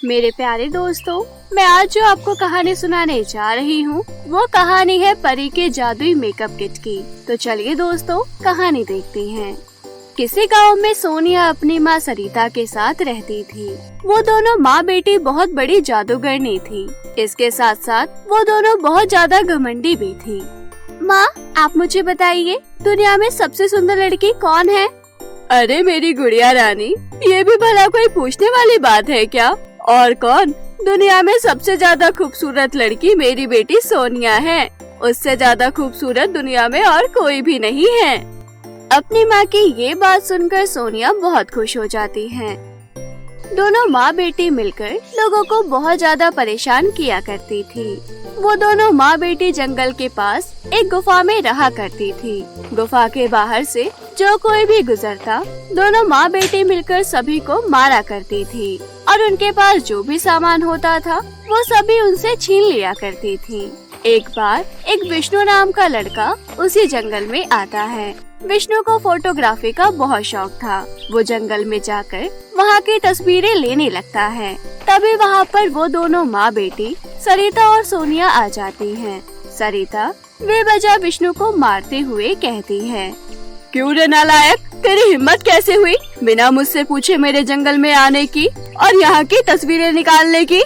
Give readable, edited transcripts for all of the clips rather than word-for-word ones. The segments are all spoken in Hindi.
मेरे प्यारे दोस्तों, मैं आज जो आपको कहानी सुनाने जा रही हूँ वो कहानी है परी के जादुई मेकअप किट की। तो चलिए दोस्तों, कहानी देखते हैं। किसी गांव में सोनिया अपनी माँ सरिता के साथ रहती थी। वो दोनों माँ बेटी बहुत बड़ी जादूगरनी थी। इसके साथ साथ वो दोनों बहुत ज्यादा घमंडी भी थी। माँ, आप मुझे बताइए, दुनिया में सबसे सुंदर लड़की कौन है? अरे मेरी गुड़िया रानी, ये भी भला कोई पूछने वाली बात है क्या? और कौन? दुनिया में सबसे ज्यादा खूबसूरत लड़की मेरी बेटी सोनिया है। उससे ज्यादा खूबसूरत दुनिया में और कोई भी नहीं है। अपनी माँ की ये बात सुनकर सोनिया बहुत खुश हो जाती है। दोनों माँ बेटी मिलकर लोगों को बहुत ज्यादा परेशान किया करती थी। वो दोनों माँ बेटी जंगल के पास एक गुफा में रहा करती थी। गुफा के बाहर से जो कोई भी गुजरता, दोनों माँ बेटी मिलकर सभी को मारा करती थी और उनके पास जो भी सामान होता था वो सभी उनसे छीन लिया करती थी। एक बार एक विष्णु नाम का लड़का उसी जंगल में आता है। विष्णु को फोटोग्राफी का बहुत शौक था। वो जंगल में जाकर वहाँ की तस्वीरें लेने लगता है। तभी वहाँ पर वो दोनों माँ बेटी सरिता और सोनिया आ जाती हैं। सरिता बेवजह विष्णु को मारते हुए कहती है, क्यों रे नालायक, तेरी हिम्मत कैसे हुई बिना मुझसे पूछे मेरे जंगल में आने की और यहाँ की तस्वीरें निकालने की?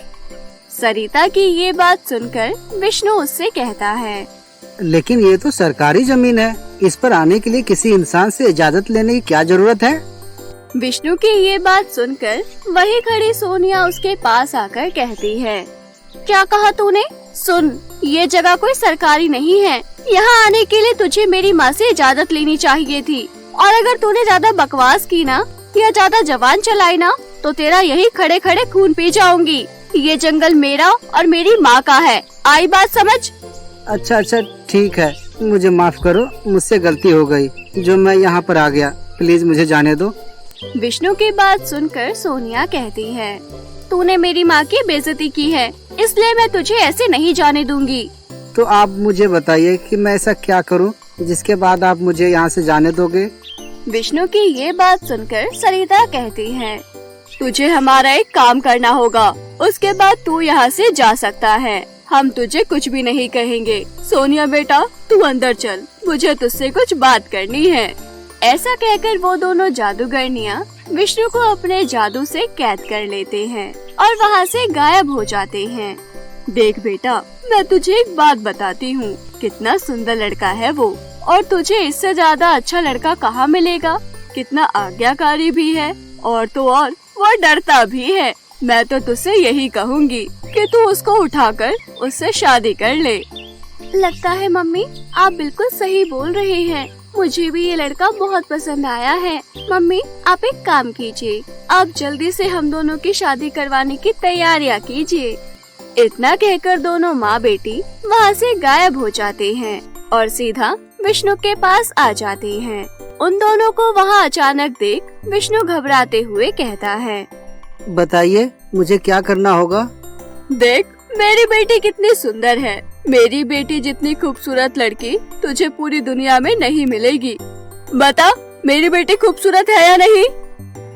सरिता की ये बात सुनकर विष्णु उससे कहता है, लेकिन ये तो सरकारी जमीन है, इस पर आने के लिए किसी इंसान से इजाजत लेने की क्या जरूरत है? विष्णु की ये बात सुनकर वही खड़ी सोनिया उसके पास आकर कहती है, क्या कहा तूने? सुन, ये जगह कोई सरकारी नहीं है। यहाँ आने के लिए तुझे मेरी माँ से इजाजत लेनी चाहिए थी। और अगर तूने ज्यादा बकवास की ना या ज्यादा जबान चलाई ना तो तेरा यही खड़े खड़े खून पी जाऊंगी। ये जंगल मेरा और मेरी माँ का है। आई बात समझ? अच्छा, ठीक है, मुझे माफ करो, मुझसे गलती हो गई जो मैं यहाँ पर आ गया। प्लीज मुझे जाने दो। विष्णु की बात सुनकर सोनिया कहती है, तूने मेरी माँ की बेइज्जती की है, इसलिए मैं तुझे ऐसे नहीं जाने दूंगी। तो आप मुझे बताइए कि मैं ऐसा क्या करूं जिसके बाद आप मुझे यहाँ से जाने दोगे? विष्णु की ये बात सुनकर सरिता कहती है, तुझे हमारा एक काम करना होगा, उसके बाद तू यहाँ से जा सकता है। हम तुझे कुछ भी नहीं कहेंगे। सोनिया बेटा, तू अंदर चल, मुझे तुझसे कुछ बात करनी है। ऐसा कहकर वो दोनों जादूगरनियाँ विष्णु को अपने जादू से कैद कर लेते हैं और वहाँ से गायब हो जाते हैं। देख बेटा, मैं तुझे एक बात बताती हूँ, कितना सुंदर लड़का है वो, और तुझे इससे ज्यादा अच्छा लड़का कहाँ मिलेगा। कितना आज्ञाकारी भी है, और तो और वो डरता भी है। मैं तो तुझसे यही कहूँगी कि तू उसको उठाकर उससे शादी कर ले। लगता है मम्मी, आप बिल्कुल सही बोल रहे हैं। मुझे भी ये लड़का बहुत पसंद आया है। मम्मी, आप एक काम कीजिए, आप जल्दी से हम दोनों की शादी करवाने की तैयारियां कीजिए। इतना कहकर दोनों माँ बेटी वहाँ से गायब हो जाते हैं और सीधा विष्णु के पास आ जाते हैं। उन दोनों को वहाँ अचानक देख विष्णु घबराते हुए कहता है, बताइए मुझे क्या करना होगा? देख, मेरी बेटी कितनी सुंदर है। मेरी बेटी जितनी खूबसूरत लड़की तुझे पूरी दुनिया में नहीं मिलेगी। बता, मेरी बेटी खूबसूरत है या नहीं?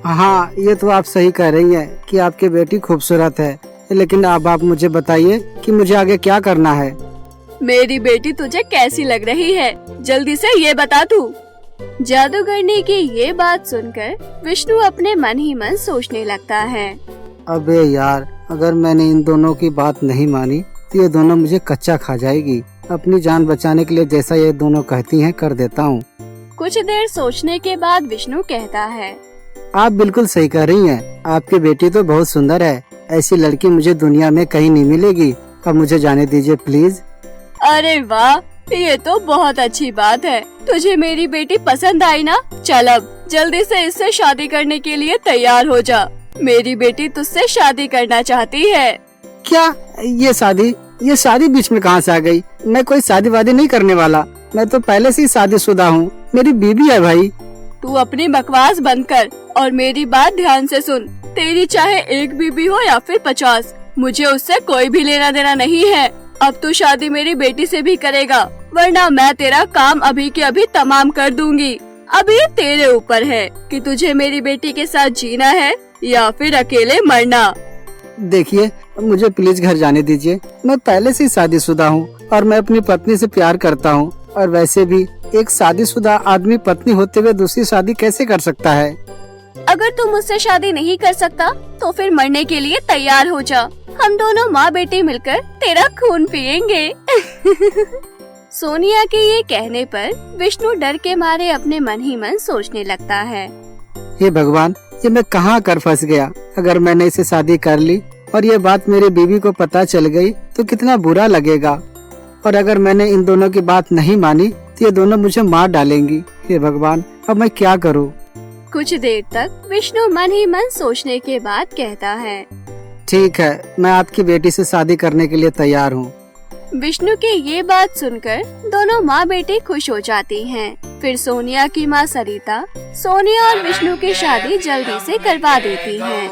हाँ, ये तो आप सही कह रही हैं कि आपकी बेटी खूबसूरत है, लेकिन अब आप मुझे बताइए कि मुझे आगे क्या करना है। मेरी बेटी तुझे कैसी लग रही है, जल्दी से ये बता तू। जादूगरनी की ये बात सुनकर विष्णु अपने मन ही मन सोचने लगता है, अबे यार, अगर मैंने इन दोनों की बात नहीं मानी तो ये दोनों मुझे कच्चा खा जाएगी। अपनी जान बचाने के लिए जैसा ये दोनों कहती हैं कर देता हूँ। कुछ देर सोचने के बाद विष्णु कहता है, आप बिल्कुल सही कह रही हैं, आपकी बेटी तो बहुत सुंदर है। ऐसी लड़की मुझे दुनिया में कहीं नहीं मिलेगी। अब मुझे जाने दीजिए प्लीज। अरे वाह, ये तो बहुत अच्छी बात है। तुझे मेरी बेटी पसंद आई ना? चल अब जल्दी से इससे शादी करने के लिए तैयार हो जा। मेरी बेटी तुझसे शादी करना चाहती है। क्या? ये शादी बीच में कहाँ से आ गई? मैं कोई शादी वादी नहीं करने वाला। मैं तो पहले से ही शादीशुदा हूँ। मेरी बीबी है भाई। तू अपनी बकवास बंद कर और मेरी बात ध्यान से सुन। तेरी चाहे एक बीबी हो या फिर 50, मुझे उससे कोई भी लेना देना नहीं है। अब तू शादी मेरी बेटी से भी करेगा, वरना मैं तेरा काम अभी के अभी तमाम कर दूंगी। अब ये तेरे ऊपर है कि तुझे मेरी बेटी के साथ जीना है या फिर अकेले मरना। देखिए, मुझे प्लीज घर जाने दीजिए। मैं पहले से ही शादीशुदा हूँ और मैं अपनी पत्नी से प्यार करता हूँ। और वैसे भी एक शादीशुदा आदमी पत्नी होते हुए दूसरी शादी कैसे कर सकता है? अगर तू मुझसे शादी नहीं कर सकता तो फिर मरने के लिए तैयार हो जा। हम दोनों माँ बेटे मिलकर तेरा खून पिएंगे। सोनिया के ये कहने पर विष्णु डर के मारे अपने मन ही मन सोचने लगता है, हे भगवान, ये मैं कहाँ कर फंस गया। अगर मैंने इसे शादी कर ली और ये बात मेरी बीवी को पता चल गई तो कितना बुरा लगेगा। और अगर मैंने इन दोनों की बात नहीं मानी तो ये दोनों मुझे मार डालेंगी। हे भगवान, अब मैं क्या करूँ? कुछ देर तक विष्णु मन ही मन सोचने के बाद कहता है, ठीक है, मैं आपकी बेटी से शादी करने के लिए तैयार हूँ। विष्णु के ये बात सुनकर दोनों माँ बेटी खुश हो जाती हैं। फिर सोनिया की माँ सरिता सोनिया और विष्णु की शादी जल्दी से करवा देती है।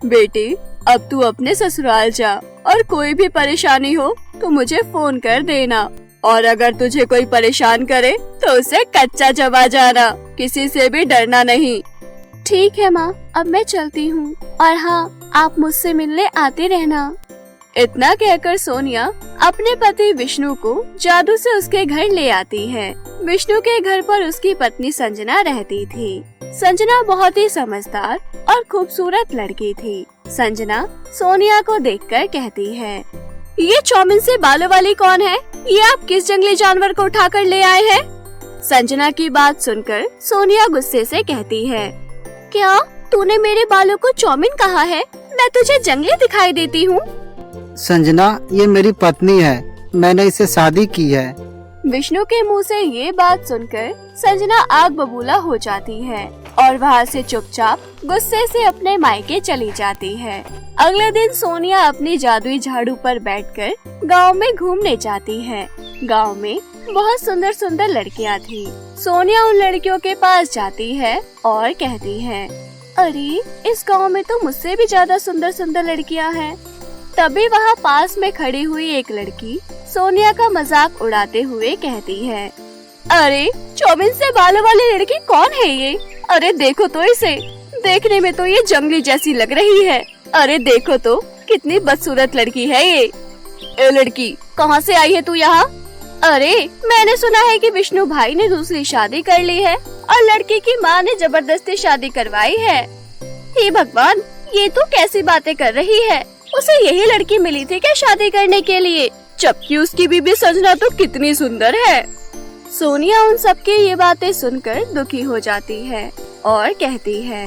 बेटी, अब तू अपने ससुराल जा और कोई भी परेशानी हो तो मुझे फोन कर देना। और अगर तुझे कोई परेशान करे तो उसे कच्चा जवा जाना, किसी से भी डरना नहीं। ठीक है माँ, अब मैं चलती हूँ। और हाँ, आप मुझसे मिलने आते रहना। इतना कहकर सोनिया अपने पति विष्णु को जादू से उसके घर ले आती है। विष्णु के घर पर उसकी पत्नी संजना रहती थी। संजना बहुत ही समझदार और खूबसूरत लड़की थी। संजना सोनिया को देखकर कहती है, ये चौमिन से बालों वाली कौन है? ये आप किस जंगली जानवर को उठाकर ले आए हैं? संजना की बात सुनकर सोनिया गुस्से से कहती है, क्या तूने मेरे बालों को चौमिन कहा है? मैं तुझे जंगली दिखाई देती हूँ? संजना, ये मेरी पत्नी है, मैंने इसे शादी की है। विष्णु के मुंह से ये बात सुनकर संजना आग बबूला हो जाती है और वहाँ से चुपचाप गुस्से से अपने मायके चली जाती है। अगले दिन सोनिया अपनी जादुई झाड़ू पर बैठकर गांव में घूमने जाती है। गांव में बहुत सुंदर सुंदर लड़कियां थी। सोनिया उन लड़कियों के पास जाती है और कहती है, अरे इस गांव में तो मुझसे भी ज्यादा सुंदर सुंदर लड़कियां हैं। तभी वहाँ पास में खड़ी हुई एक लड़की सोनिया का मजाक उड़ाते हुए कहती है, अरे चौमिन से बालों वाली लड़की कौन है ये? अरे देखो तो इसे, देखने में तो ये जंगली जैसी लग रही है। अरे देखो तो कितनी बदसूरत लड़की है ये। ए लड़की, कहाँ से आई है तू यहाँ? अरे मैंने सुना है कि विष्णु भाई ने दूसरी शादी कर ली है और लड़की की माँ ने जबरदस्ती शादी करवाई है। हे भगवान, ये तू कैसी बातें कर रही है? उसे यही लड़की मिली थी क्या शादी करने के लिए? जबकि उसकी बीबी संजना तो कितनी सुंदर है। सोनिया उन सबकी ये बातें सुनकर दुखी हो जाती है और कहती है,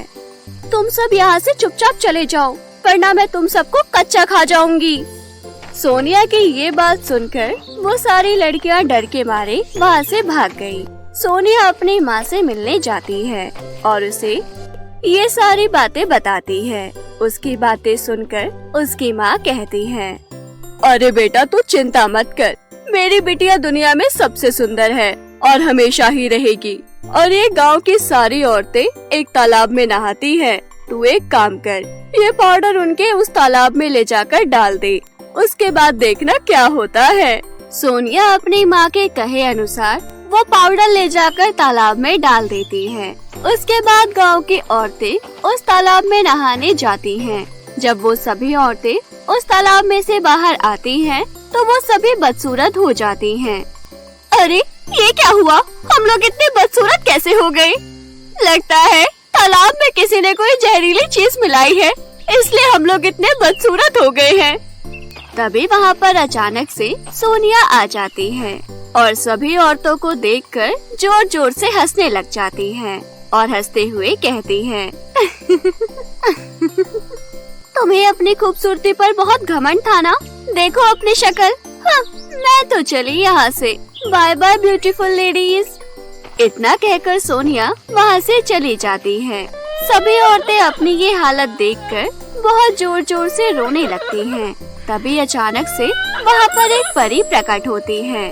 तुम सब यहाँ से चुपचाप चले जाओ, वरना मैं तुम सबको कच्चा खा जाऊंगी। सोनिया की ये बात सुनकर वो सारी लड़कियाँ डर के मारे वहाँ से भाग गयी। सोनिया अपनी माँ से मिलने जाती है और उसे ये सारी बातें बताती है। उसकी बातें सुनकर उसकी माँ कहती है, अरे बेटा, तू चिंता मत कर, मेरी बिटिया दुनिया में सबसे सुंदर है और हमेशा ही रहेगी। और ये गांव की सारी औरतें एक तालाब में नहाती हैं। तू एक काम कर, ये पाउडर उनके उस तालाब में ले जाकर डाल दे, उसके बाद देखना क्या होता है। सोनिया अपनी माँ के कहे अनुसार वो पाउडर ले जाकर तालाब में डाल देती है। उसके बाद गांव की औरतें उस तालाब में नहाने जाती हैं। जब वो सभी औरतें उस तालाब में से बाहर आती हैं, तो वो सभी बदसूरत हो जाती हैं। अरे ये क्या हुआ? हम लोग इतने बदसूरत कैसे हो गए? लगता है तालाब में किसी ने कोई जहरीली चीज मिलाई है, इसलिए हम लोग इतने बदसूरत हो गए हैं। तभी वहाँ पर अचानक से सोनिया आ जाती है और सभी औरतों को देखकर जोर जोर से हंसने लग जाती है और हंसते हुए कहती है, तुम्हें अपनी खूबसूरती पर बहुत घमंड था ना? देखो अपनी शक्ल। हाँ, मैं तो चली यहाँ से। Bye bye beautiful ladies. इतना कहकर सोनिया वहाँ से चली जाती है। सभी औरतें अपनी ये हालत देखकर बहुत जोर जोर से रोने लगती हैं। तभी अचानक से वहाँ पर एक परी प्रकट होती है।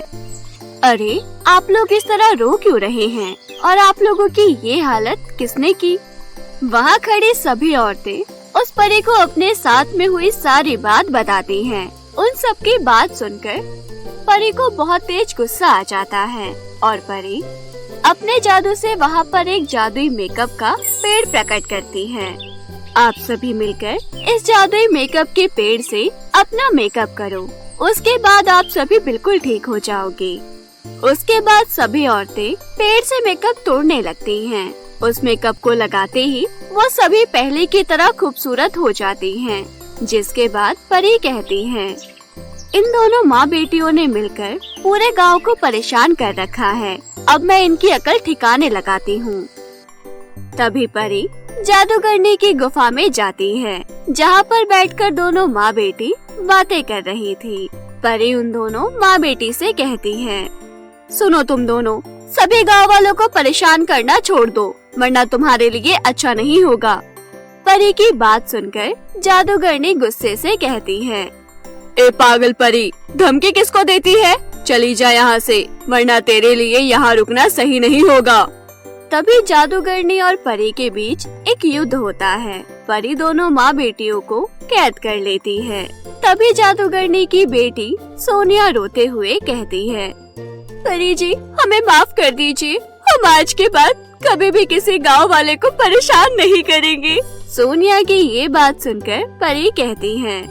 अरे आप लोग इस तरह रो क्यों रहे हैं? और आप लोगों की ये हालत किसने की? वहाँ खड़ी सभी औरतें उस परी को अपने साथ में हुई सारी बात बताती हैं। उन सब की बात सुनकर परी को बहुत तेज गुस्सा आ जाता है और परी अपने जादू से वहाँ पर एक जादुई मेकअप का पेड़ प्रकट करती है। आप सभी मिलकर इस जादुई मेकअप के पेड़ से अपना मेकअप करो। उसके बाद आप सभी बिल्कुल ठीक हो जाओगे। उसके बाद सभी औरतें पेड़ से मेकअप तोड़ने लगती हैं। उस मेकअप को लगाते ही वो सभी पहले की तरह खूबसूरत हो जाती हैं। जिसके बाद परी कहती है, इन दोनों माँ बेटियों ने मिलकर पूरे गांव को परेशान कर रखा है। अब मैं इनकी अकल ठिकाने लगाती हूँ। तभी परी जादूगरनी की गुफा में जाती है, जहाँ पर बैठकर दोनों माँ बेटी बातें कर रही थी। परी उन दोनों माँ बेटी से कहती है, सुनो तुम दोनों, सभी गांव वालों को परेशान करना छोड़ दो, वरना तुम्हारे लिए अच्छा नहीं होगा। परी की बात सुनकर जादूगरनी गुस्से से कहती है, ए पागल परी, धमकी किसको देती है? चली जा यहाँ से, वरना तेरे लिए यहाँ रुकना सही नहीं होगा। तभी जादूगरनी और परी के बीच एक युद्ध होता है। परी दोनों माँ बेटियों को कैद कर लेती है। तभी जादूगरनी की बेटी सोनिया रोते हुए कहती है, परी जी, हमें माफ कर दीजिए, हम आज के बाद कभी भी किसी गांव वाले को परेशान नहीं करेंगे। सोनिया की ये बात सुनकर परी कहती है,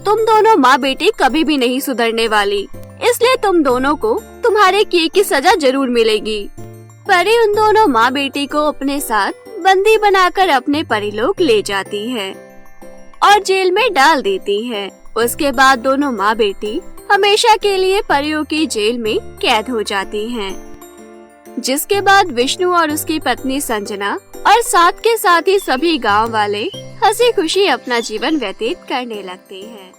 तुम दोनों माँ बेटी कभी भी नहीं सुधरने वाली, इसलिए तुम दोनों को तुम्हारे किए की सजा जरूर मिलेगी। परी उन दोनों माँ बेटी को अपने साथ बंदी बनाकर अपने परिलोक ले जाती है और जेल में डाल देती है। उसके बाद दोनों माँ बेटी हमेशा के लिए परियों की जेल में कैद हो जाती हैं। जिसके बाद विष्णु और उसकी पत्नी संजना और साथ के साथ ही सभी गांव वाले हंसी खुशी अपना जीवन व्यतीत करने लगते हैं।